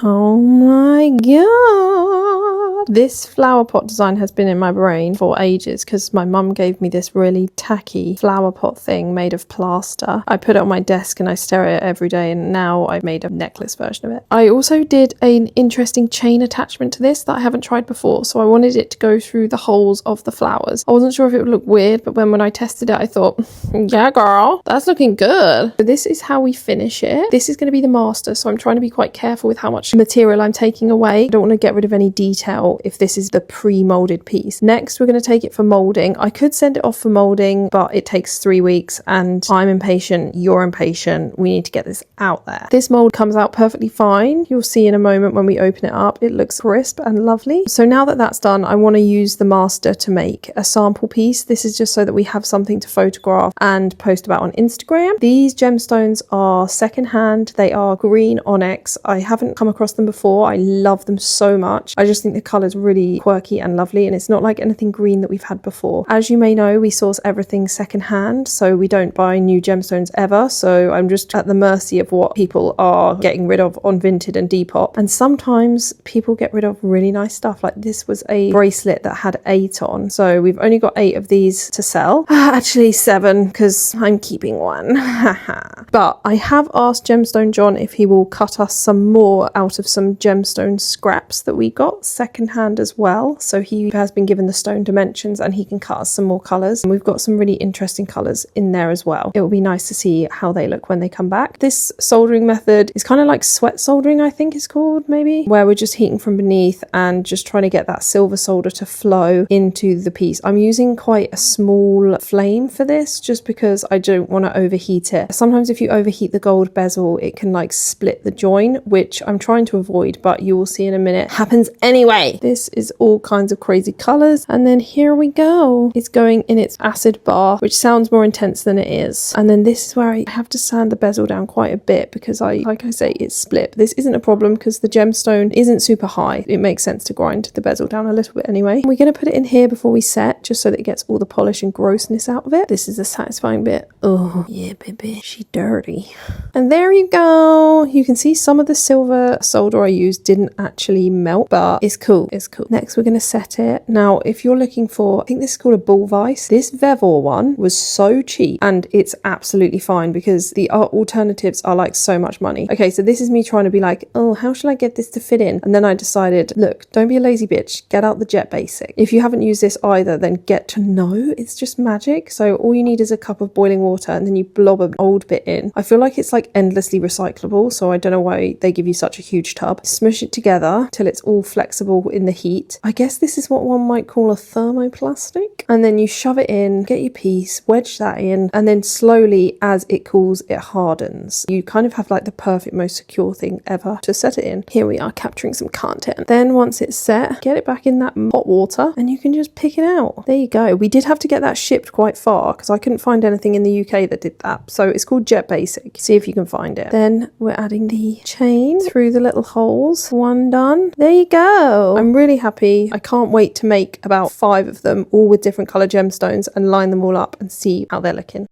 Oh my god. This flower pot design has been in my brain for ages because my mum gave me this really tacky flower pot thing made of plaster. I put it on my desk and I stare at it every day, and now I've made a necklace version of it. I also did an interesting chain attachment to this that I haven't tried before, so I wanted it to go through the holes of the flowers. I wasn't sure if it would look weird, but when I tested it I thought, yeah girl, that's looking good. So this is how we finish it. This is going to be the master, so I'm trying to be quite careful with how much material I'm taking away. I don't want to get rid of any detail if this is the pre-molded piece. Next we're going to take it for molding. I could send it off for molding, but it takes 3 weeks and I'm impatient, you're impatient, we need to get this out there. This mold comes out perfectly fine. You'll see in a moment when we open it up, it looks crisp and lovely. So now that that's done, I want to use the master to make a sample piece. This is just so that we have something to photograph and post about on Instagram. These gemstones are secondhand. They are green onyx. I haven't come across them before. I love them so much. I just think the colour's really quirky and lovely, and it's not like anything green that we've had before. As you may know, we source everything secondhand, so we don't buy new gemstones ever, so I'm just at the mercy of what people are getting rid of on Vinted and Depop. And sometimes people get rid of really nice stuff. Like this was a bracelet that had 8 on, so we've only got 8 of these to sell. Actually 7, because I'm keeping one. But I have asked Gemstone John if he will cut us some more out of some gemstone scraps that we got secondhand as well. So he has been given the stone dimensions and he can cut us some more colours. And we've got some really interesting colours in there as well. It will be nice to see how they look when they come back. This soldering method is kind of like sweat soldering, I think it's called, maybe, where we're just heating from beneath and just trying to get that silver solder to flow into the piece. I'm using quite a small flame for this just because I don't want to overheat it. Sometimes if you overheat the gold bezel, it can like split the join, which I'm trying to avoid, but you will see in a minute happens anyway. This is all kinds of crazy colors, and then here we go. It's going in its acid bath, which sounds more intense than it is. And then this is where I have to sand the bezel down quite a bit because like I say, it's split. But this isn't a problem because the gemstone isn't super high. It makes sense to grind the bezel down a little bit anyway. We're going to put it in here before we set, just so that it gets all the polish and grossness out of it. This is the satisfying bit. Oh yeah, baby, she dirty. And there you go. You can see some of the silver solder I used didn't actually melt, but it's cool. It's cool. Next we're going to set it. Now if you're looking for, I think this is called a bull vice. This Vevor one was so cheap and it's absolutely fine because the alternatives are like so much money. Okay, so this is me trying to be like, oh, how should I get this to fit in? And then I decided, look, don't be a lazy bitch. Get out the Jet Basic. If you haven't used this either, then get to know. It's just magic. So all you need is a cup of boiling water and then you blob an old bit in. I feel like it's like endlessly recyclable, so I don't know why they give you such a huge tub. Smush it together till it's all flexible in the heat. I guess this is what one might call a thermoplastic. And then you shove it in, get your piece, wedge that in, and then slowly as it cools, it hardens. You kind of have like the perfect, most secure thing ever to set it in. Here we are capturing some content. Then once it's set, get it back in that hot water and you can just pick it out. There you go. We did have to get that shipped quite far because I couldn't find anything in the UK that did that. So it's called Jet Basic. See if you can find it. Then we're adding the chain through the little holes. One done. There you go. I'm really happy. I can't wait to make about 5 of them, all with different color gemstones, and line them all up and see how they're looking.